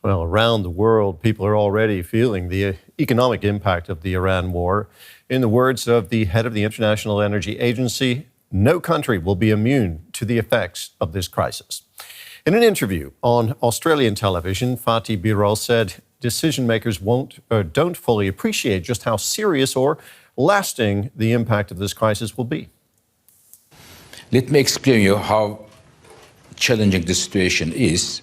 Well, around the world, people are already feeling the economic impact of the Iran war. In the words of the head of the International Energy Agency, no country will be immune to the effects of this crisis. In an interview on Australian television, Fatih Birol said decision makers don't fully appreciate just how serious or lasting the impact of this crisis will be. Let me explain you how challenging the situation is.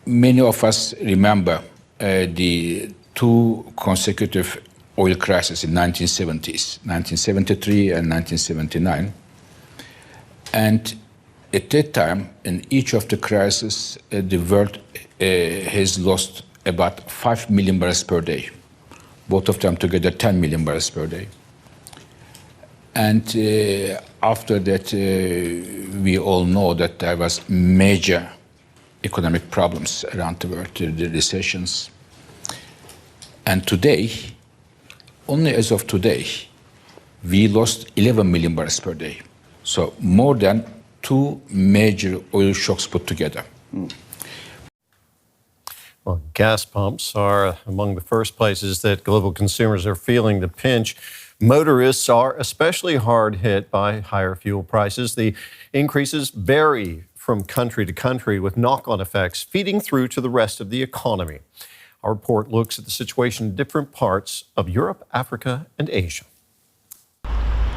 Many of us remember the two consecutive oil crises in 1970s, 1973 and 1979. And at that time, in each of the crises, the world has lost about 5 million barrels per day. Both of them together, 10 million barrels per day. And after that, we all know that there was major economic problems around the world, the recessions. And today, only as of today, we lost 11 million barrels per day. So more than two major oil shocks put together. Well, gas pumps are among the first places that global consumers are feeling the pinch. Motorists are especially hard hit by higher fuel prices. The increases vary from country to country, with knock-on effects feeding through to the rest of the economy. Our report looks at the situation in different parts of Europe, Africa, and Asia.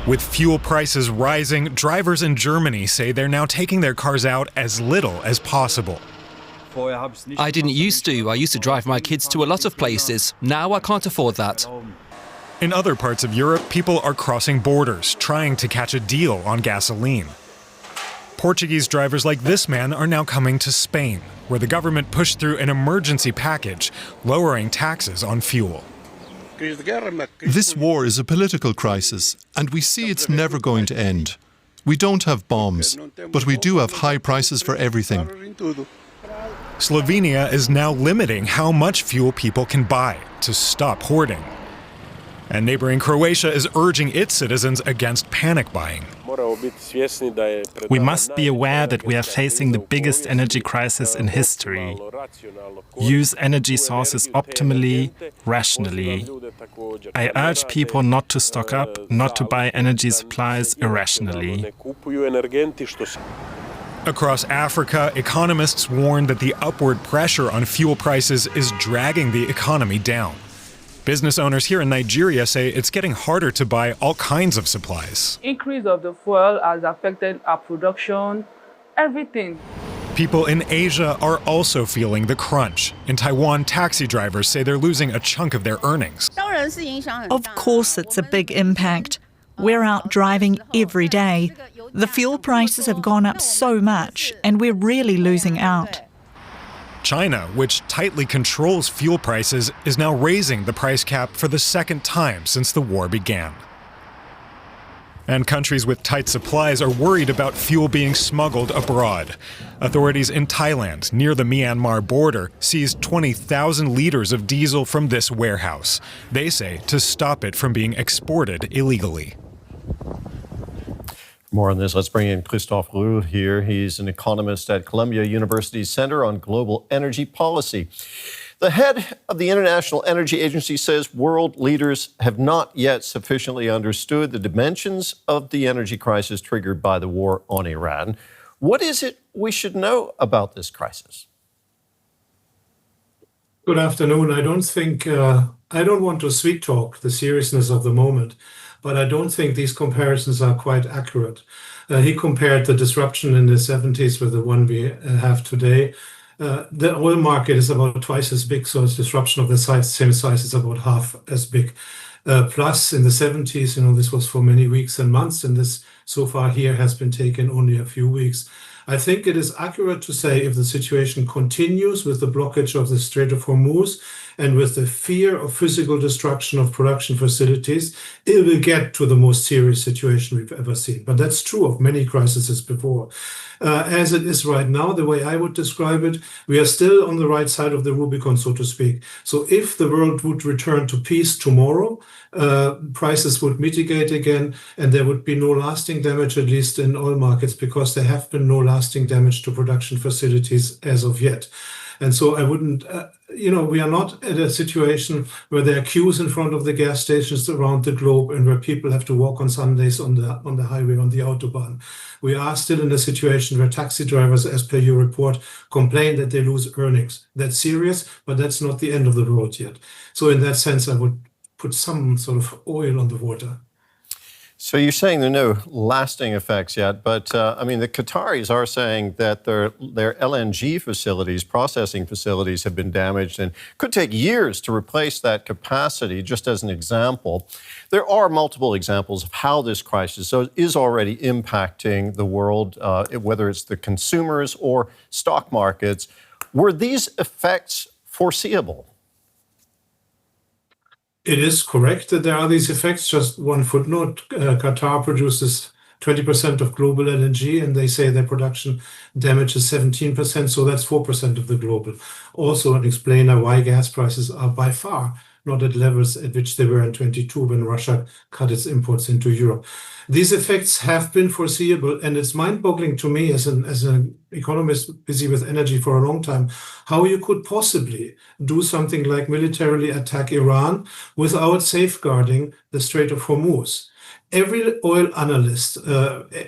With fuel prices rising, drivers in Germany say they're now taking their cars out as little as possible. I didn't used to. I used to drive my kids to a lot of places. Now I can't afford that. In other parts of Europe, people are crossing borders, trying to catch a deal on gasoline. Portuguese drivers like this man are now coming to Spain, where the government pushed through an emergency package, lowering taxes on fuel. This war is a political crisis, and we see it's never going to end. We don't have bombs, but we do have high prices for everything. Slovenia is now limiting how much fuel people can buy to stop hoarding. And neighboring Croatia is urging its citizens against panic buying. We must be aware that we are facing the biggest energy crisis in history. Use energy sources optimally, rationally. I urge people not to stock up, not to buy energy supplies irrationally. Across Africa, economists warn that the upward pressure on fuel prices is dragging the economy down. Business owners here in Nigeria say it's getting harder to buy all kinds of supplies. Increase of the fuel has affected our production, everything. People in Asia are also feeling the crunch. In Taiwan, taxi drivers say they're losing a chunk of their earnings. Of course it's a big impact. We're out driving every day. The fuel prices have gone up so much, and we're really losing out. China, which tightly controls fuel prices, is now raising the price cap for the second time since the war began. And countries with tight supplies are worried about fuel being smuggled abroad. Authorities in Thailand, near the Myanmar border, seized 20,000 liters of diesel from this warehouse. They say to stop it from being exported illegally. More on this, let's bring in Christof Rühl here. He's an economist at Columbia University's Center on Global Energy Policy. The head of the International Energy Agency says world leaders have not yet sufficiently understood the dimensions of the energy crisis triggered by the war on Iran. What is it we should know about this crisis? Good afternoon. I don't want to sweet talk the seriousness of the moment, but I don't think these comparisons are quite accurate. He compared the disruption in the 70s with the one we have today. The oil market is about twice as big, so its disruption of the same size is about half as big. Plus, in the 70s, this was for many weeks and months, and this so far here has been taken only a few weeks. I think it is accurate to say if the situation continues with the blockage of the Strait of Hormuz and with the fear of physical destruction of production facilities, it will get to the most serious situation we've ever seen. But that's true of many crises before. As it is right now, the way I would describe it, we are still on the right side of the Rubicon, so to speak. So if the world would return to peace tomorrow, prices would mitigate again, and there would be no lasting damage, at least in oil markets, because there have been no lasting damage to production facilities as of yet. And so I wouldn't, we are not at a situation where there are queues in front of the gas stations around the globe and where people have to walk on Sundays on the highway, on the Autobahn. We are still in a situation where taxi drivers, as per your report, complain that they lose earnings. That's serious, but that's not the end of the road yet. So in that sense, I would put some sort of oil on the water. So you're saying there are no lasting effects yet, but the Qataris are saying that their LNG facilities, processing facilities, have been damaged and could take years to replace that capacity. Just as an example, there are multiple examples of how this crisis is already impacting the world, whether it's the consumers or stock markets. Were these effects foreseeable? It is correct that there are these effects. Just one footnote, Qatar produces 20% of global LNG, and they say their production damages 17%, so that's 4% of the global. Also an explainer why gas prices are by far not at levels at which they were in 22 when Russia cut its imports into Europe. These effects have been foreseeable, and it's mind-boggling to me as an economist busy with energy for a long time, how you could possibly do something like militarily attack Iran without safeguarding the Strait of Hormuz. Every oil analyst,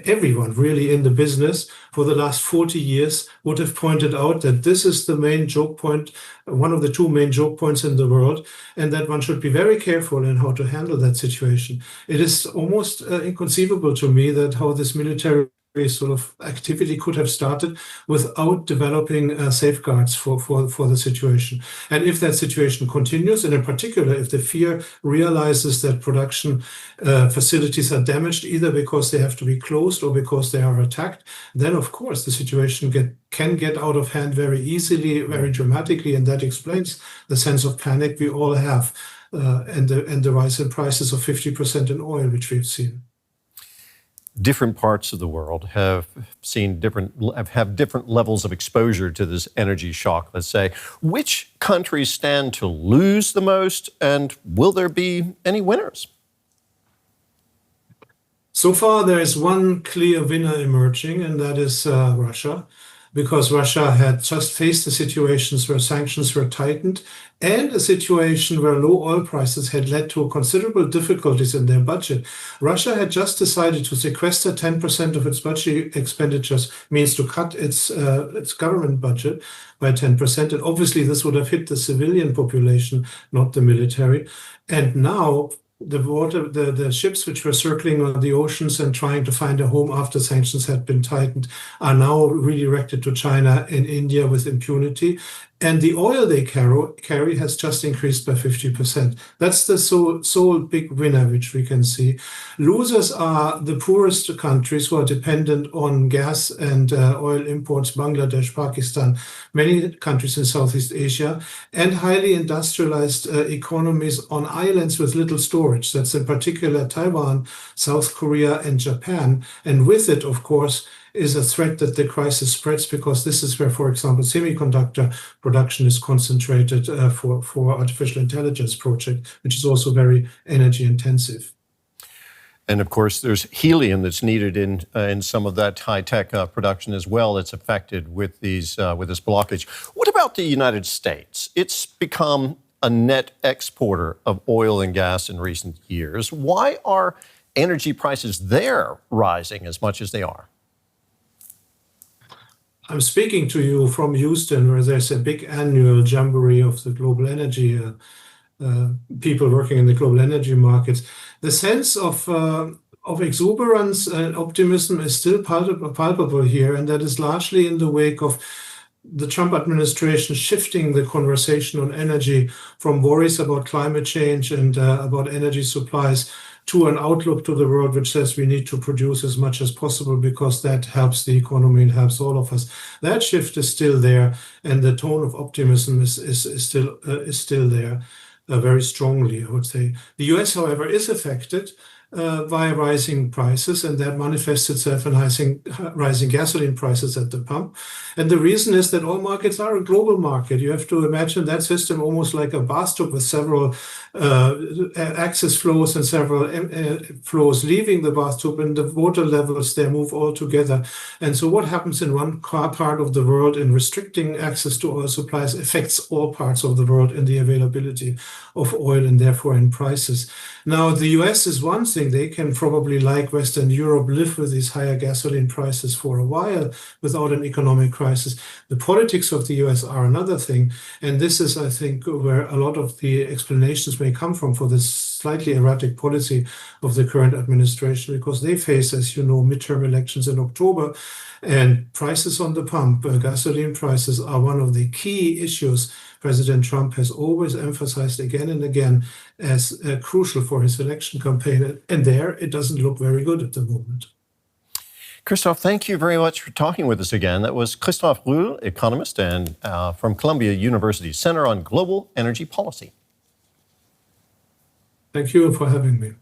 everyone really in the business for the last 40 years would have pointed out that this is the main choke point, one of the two main choke points in the world, and that one should be very careful in how to handle that situation. It is almost inconceivable to me that how this military sort of activity could have started without developing safeguards for the situation. And if that situation continues, and in particular, if the fear realizes that production facilities are damaged, either because they have to be closed or because they are attacked, then of course the situation can get out of hand very easily, very dramatically, and that explains the sense of panic we all have and the rise in prices of 50% in oil, which we've seen. Different parts of the world have different levels of exposure to this energy shock, let's say. Which countries stand to lose the most, and will there be any winners? So far, there is one clear winner emerging, and that is Russia, because Russia had just faced the situations where sanctions were tightened and a situation where low oil prices had led to considerable difficulties in their budget. Russia had just decided to sequester 10% of its budget expenditures, means to cut its government budget by 10%. And obviously, this would have hit the civilian population, not the military. And now, the ships which were circling on the oceans and trying to find a home after sanctions had been tightened are now redirected to China and India with impunity. And the oil they carry has just increased by 50%. That's the sole big winner which we can see. Losers are the poorest countries who are dependent on gas and oil imports, Bangladesh, Pakistan, many countries in Southeast Asia, and highly industrialized economies on islands with little storage. That's in particular Taiwan, South Korea, and Japan. And with it, of course, is a threat that the crisis spreads, because this is where, for example, semiconductor production is concentrated for artificial intelligence project, which is also very energy intensive. And of course, there's helium that's needed in some of that high-tech production as well that's affected with this blockage. What about the United States? It's become a net exporter of oil and gas in recent years. Why are energy prices there rising as much as they are? I'm speaking to you from Houston, where there's a big annual jamboree of the global energy people working in the global energy markets. The sense of exuberance and optimism is still palpable here, and that is largely in the wake of the Trump administration shifting the conversation on energy from worries about climate change and about energy supplies to an outlook to the world which says we need to produce as much as possible because that helps the economy and helps all of us. That shift is still there, and the tone of optimism is still there very strongly, I would say. The US, however, is affected via rising prices, and that manifests itself in rising gasoline prices at the pump. And the reason is that oil markets are a global market. You have to imagine that system almost like a bathtub with several access flows and several flows leaving the bathtub, and the water levels there move all together. And so what happens in one part of the world in restricting access to oil supplies affects all parts of the world in the availability of oil and therefore in prices. Now, the US is one thing. They can probably, like Western Europe, live with these higher gasoline prices for a while without an economic crisis. The politics of the US are another thing. And this is, I think, where a lot of the explanations may come from for this slightly erratic policy of the current administration, because they face, as you know, midterm elections in October, and prices on the pump, gasoline prices, are one of the key issues President Trump has always emphasized again and again as crucial for his election campaign. And there, it doesn't look very good at the moment. Christof, thank you very much for talking with us again. That was Christof Rühl, economist and from Columbia University Center on Global Energy Policy. Thank you for having me.